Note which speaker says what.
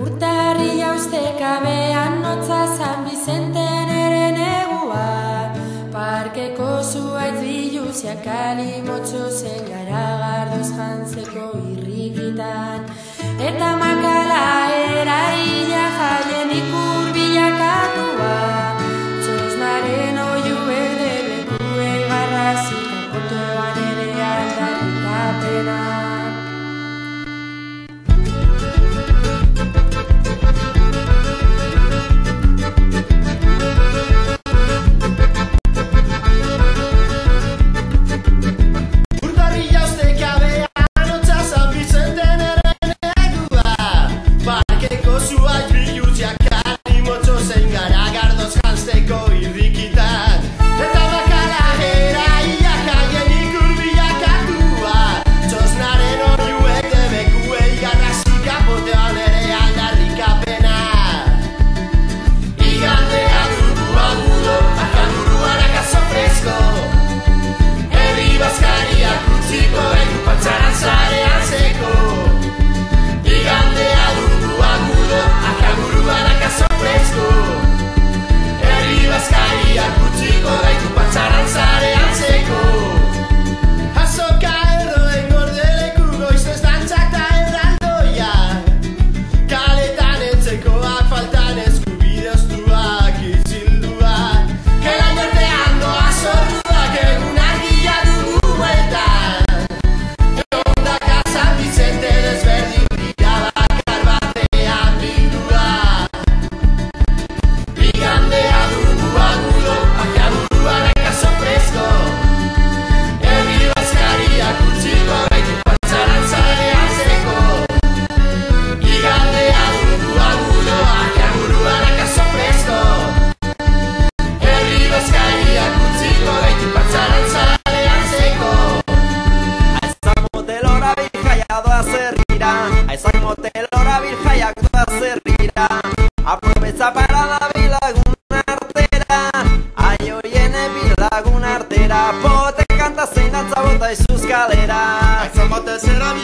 Speaker 1: Urtarria ustekabean notza San Bizenten ere negua, parkeko zuaitz biluziak kalimotxo zen garagardoz jantzeko irrikitan, eta makala eraila jaien ikur bilakatua, txosnaren oiuek debekue garrazik apotoan ere aldarrikapena.
Speaker 2: Aprovecha para la bilagun artera, ai hoiene bilagun artera, pote kanta zein dantza bota izuz kalera.
Speaker 3: Aizan batez era